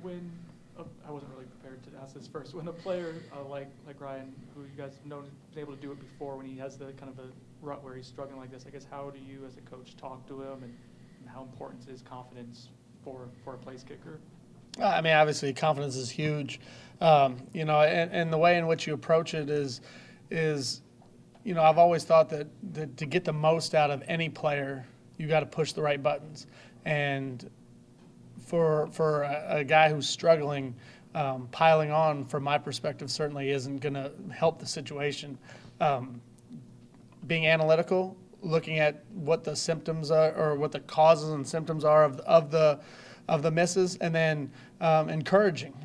when I wasn't really prepared to ask this first. When a player like Ryan, who you guys have known, been able to do it before, when he has the kind of a rut where he's struggling like this, I guess how do you as a coach talk to him, and how important is confidence for a place kicker? I mean, obviously, confidence is huge, and the way in which you approach it is, I've always thought that to get the most out of any player, you got to push the right buttons, and for a guy who's struggling, piling on, from my perspective, certainly isn't going to help the situation. Being analytical, looking at what the symptoms are, or what the causes and symptoms are of the misses, and then encouraging,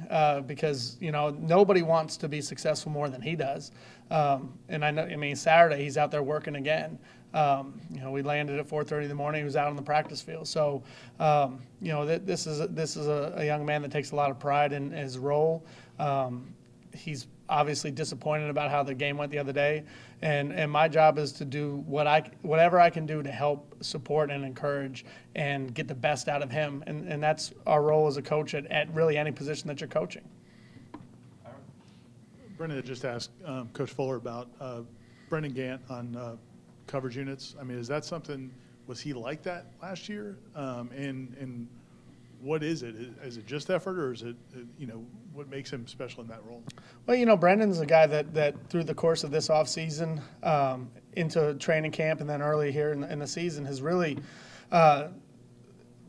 because nobody wants to be successful more than he does. And Saturday he's out there working again. We landed at 4:30 in the morning. He was out on the practice field. So, this is a young man that takes a lot of pride in his role. He's obviously disappointed about how the game went the other day, and my job is to do whatever I can do to help support and encourage and get the best out of him, and that's our role as a coach at really any position that you're coaching. Brendan had just asked Coach Fuller about Brendan Gant on coverage units. I mean, is that something, was he like that last year? And what is it? Is it just effort, or is it, what makes him special in that role? Well, Brendan's a guy that through the course of this offseason, into training camp and then early here in the season, has really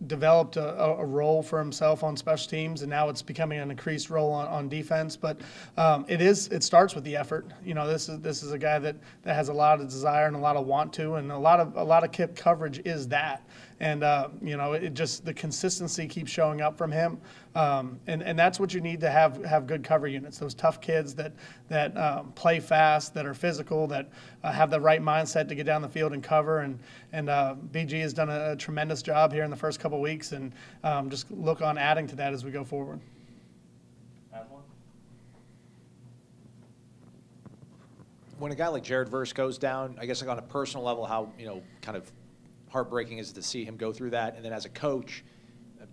developed a role for himself on special teams, and now it's becoming an increased role on defense. But it starts with the effort. This is a guy that has a lot of desire and a lot of want to, and a lot of kip coverage is that. And it just, the consistency keeps showing up from him, and that's what you need to have good cover units. Those tough kids that play fast, that are physical, that have the right mindset to get down the field and cover. And BG has done a tremendous job here in the first couple of weeks, and just look on adding to that as we go forward. Add one. When a guy like Jared Verse goes down, I guess on a personal level, how kind of heartbreaking is it to see him go through that? And then as a coach,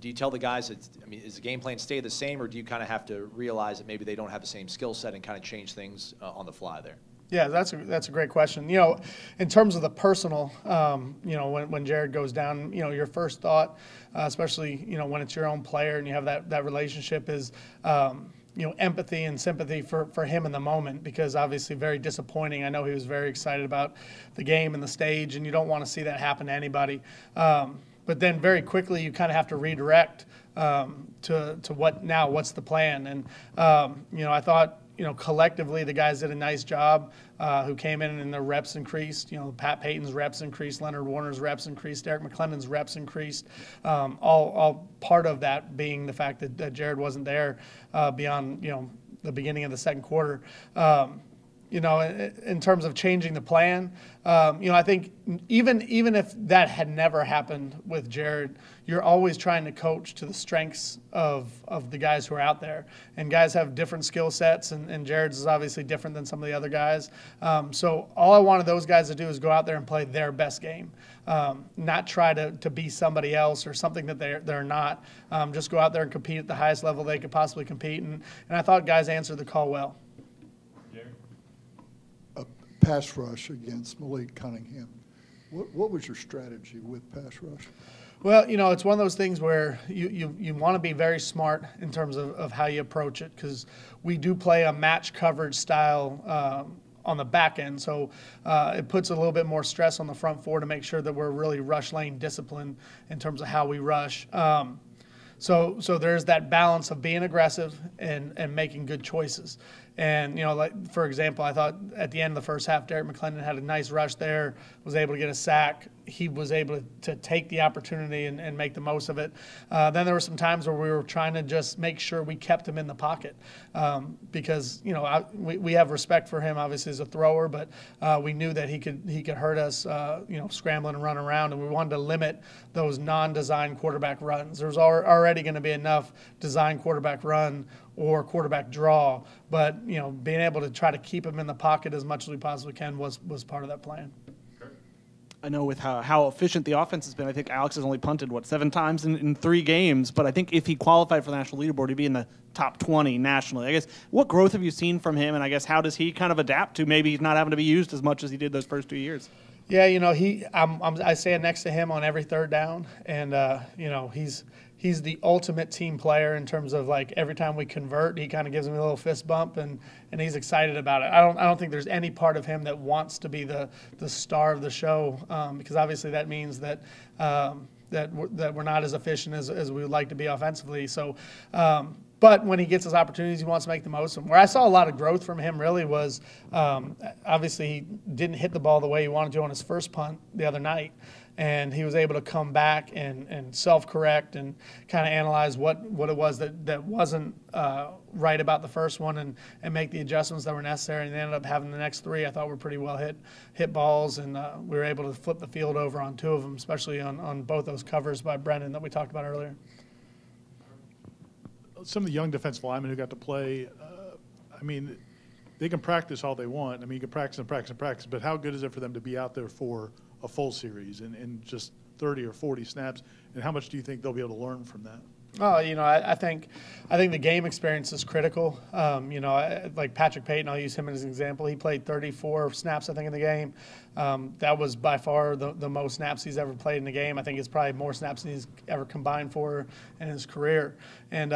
do you tell the guys that, is the game plan stay the same, or do you kind of have to realize that maybe they don't have the same skill set and kind of change things on the fly there? Yeah, that's a great question. In terms of the personal, when Jared goes down, your first thought, especially when it's your own player and you have that relationship, is empathy and sympathy for him in the moment, because obviously very disappointing. I know he was very excited about the game and the stage, and you don't want to see that happen to anybody. But then very quickly you kind of have to redirect to what's the plan. And I thought collectively the guys did a nice job, who came in and their reps increased. Pat Payton's reps increased, Leonard Warner's reps increased, Derek McClendon's reps increased. All part of that being the fact that Jared wasn't there beyond the beginning of the second quarter. In terms of changing the plan, I think even if that had never happened with Jared, you're always trying to coach to the strengths of the guys who are out there. And guys have different skill sets, and Jared's is obviously different than some of the other guys. So all I wanted those guys to do is go out there and play their best game, not try to be somebody else or something that they're not. Just go out there and compete at the highest level they could possibly compete. And I thought guys answered the call well. Pass rush against Malik Cunningham. What was your strategy with pass rush? Well, it's one of those things where you want to be very smart in terms of how you approach it, because we do play a match coverage style on the back end. So it puts a little bit more stress on the front four to make sure that we're really rush lane disciplined in terms of how we rush. So there's that balance of being aggressive and making good choices. And, for example, I thought at the end of the first half, Derek McClendon had a nice rush there, was able to get a sack. He was able to take the opportunity and make the most of it. Then there were some times where we were trying to just make sure we kept him in the pocket, because, we have respect for him, obviously, as a thrower, but we knew that he could hurt us, scrambling and running around, and we wanted to limit those non-design quarterback runs. There's already going to be enough design quarterback run or quarterback draw, but being able to try to keep him in the pocket as much as we possibly can was part of that plan. I know with how efficient the offense has been, I think Alex has only punted, 7 times in 3 games. But I think if he qualified for the national leaderboard, he'd be in the top 20 nationally. I guess, what growth have you seen from him? And I guess, how does he kind of adapt to maybe not having to be used as much as he did those first 2 years? Yeah, I stand next to him on every third down, and he's the ultimate team player in terms of, like, every time we convert, he kind of gives me a little fist bump, and he's excited about it. I don't think there's any part of him that wants to be the star of the show, because obviously that means that we're not as efficient as we would like to be offensively. So. But when he gets his opportunities, he wants to make the most of them. Where I saw a lot of growth from him really was, obviously he didn't hit the ball the way he wanted to on his first punt the other night. And he was able to come back and self-correct and kind of analyze what it was that wasn't right about the first one and make the adjustments that were necessary. And they ended up having the next 3 I thought were pretty well hit balls. And we were able to flip the field over on 2 of them, especially on both those covers by Brennan that we talked about earlier. Some of the young defensive linemen who got to play, they can practice all they want. I mean, you can practice and practice and practice, but how good is it for them to be out there for a full series and just 30 or 40 snaps? And how much do you think they'll be able to learn from that? Oh, I think the game experience is critical. Like Patrick Payton, I'll use him as an example. He played 34 snaps, I think, in the game. That was by far the most snaps he's ever played in the game. I think it's probably more snaps than he's ever combined for in his career. And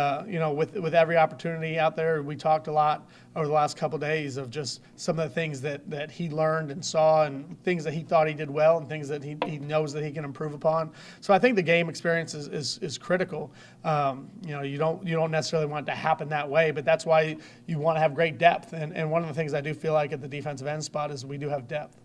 with every opportunity out there, we talked a lot over the last couple of days of just some of the things that he learned and saw, and things that he thought he did well, and things that he knows that he can improve upon. So I think the game experience is critical. You don't necessarily want it to happen that way, but that's why you want to have great depth. And one of the things I do feel like at the defensive end spot is we do have depth.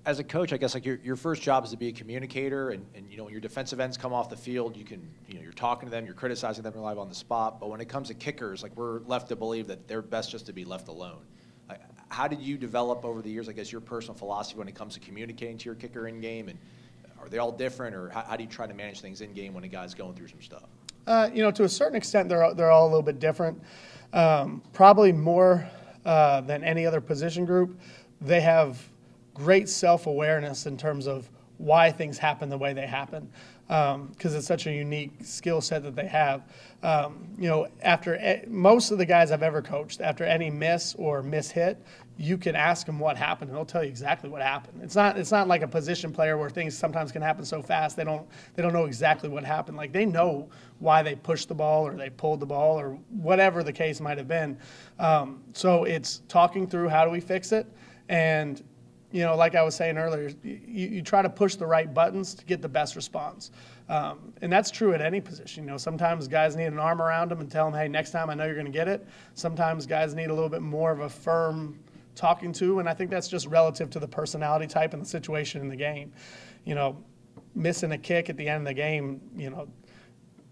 As a coach, I guess, like, your first job is to be a communicator, and when your defensive ends come off the field, you're talking to them, you're criticizing them live on the spot. But when it comes to kickers, like, we're left to believe that they're best just to be left alone. Like, how did you develop over the years, I guess, your personal philosophy when it comes to communicating to your kicker in game? And are they all different, or how do you try to manage things in game when a guy's going through some stuff? To a certain extent, they're all a little bit different. Probably more than any other position group. They have great self-awareness in terms of why things happen the way they happen, because it's such a unique skill set that they have. After most of the guys I've ever coached, after any miss or mishit, you can ask them what happened, and they'll tell you exactly what happened. It's not like a position player where things sometimes can happen so fast they don't know exactly what happened. Like, they know why they pushed the ball or they pulled the ball or whatever the case might have been. So it's talking through how do we fix it, and like I was saying earlier, you try to push the right buttons to get the best response. And that's true at any position. Sometimes guys need an arm around them and tell them, hey, next time I know you're going to get it. Sometimes guys need a little bit more of a firm talking to, and I think that's just relative to the personality type and the situation in the game. Missing a kick at the end of the game,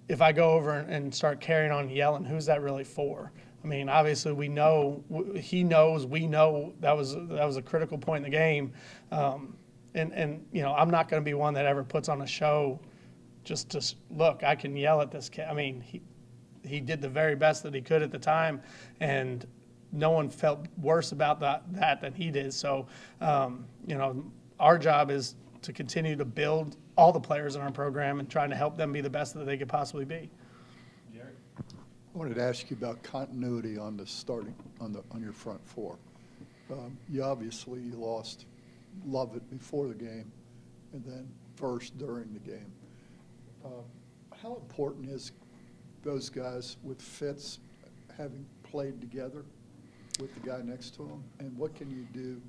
if I go over and start carrying on and yelling, who's that really for? I mean, obviously we know, he knows, we know that was a critical point in the game. I'm not going to be one that ever puts on a show just to look, I can yell at this kid. I mean, he did the very best that he could at the time, and no one felt worse about that than he did. So, our job is to continue to build all the players in our program and trying to help them be the best that they could possibly be. I wanted to ask you about continuity on the starting on your front 4. You obviously lost Lovett before the game, and then first during the game. How important is those guys with Fitz having played together with the guy next to him, and what can you do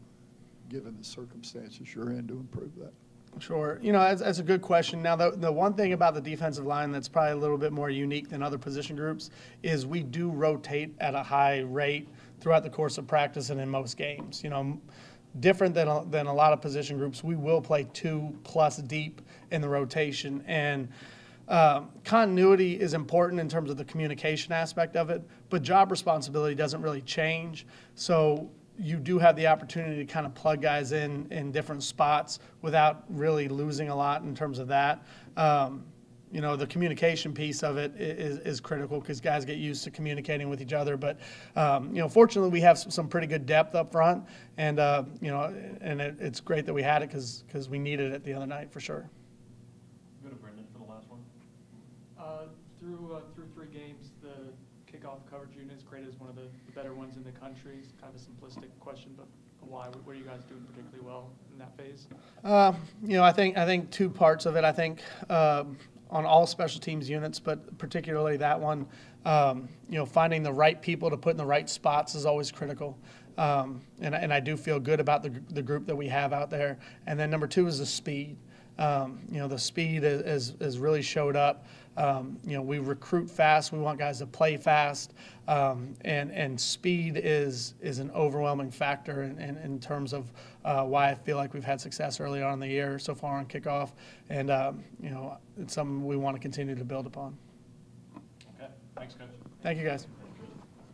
given the circumstances you're in to improve that? Sure. That's a good question. Now, the one thing about the defensive line that's probably a little bit more unique than other position groups is we do rotate at a high rate throughout the course of practice and in most games. Different than a lot of position groups, we will play 2+ deep in the rotation. And continuity is important in terms of the communication aspect of it, but job responsibility doesn't really change. So you do have the opportunity to kind of plug guys in different spots without really losing a lot in terms of that. you know, the communication piece of it is critical because guys get used to communicating with each other. But, you know, fortunately we have some pretty good depth up front, and, you know, and it's great that we had it because we needed it the other night for sure. Go to Brendan for the last one. Through 3 games, the kickoff coverage unit is graded as one of the better ones in the country. It's kind of a simplistic question, but why? What are you guys doing particularly well in that phase? You know, I think 2 parts of it. I think on all special teams units, but particularly that one, you know, finding the right people to put in the right spots is always critical. And I do feel good about the group that we have out there. And then number 2 is the speed. You know, the speed has really showed up. You know, we recruit fast. We want guys to play fast. And speed is an overwhelming factor in terms of why I feel like we've had success early on in the year so far on kickoff. And, you know, it's something we want to continue to build upon. Okay. Thanks, Coach. Thank you, guys.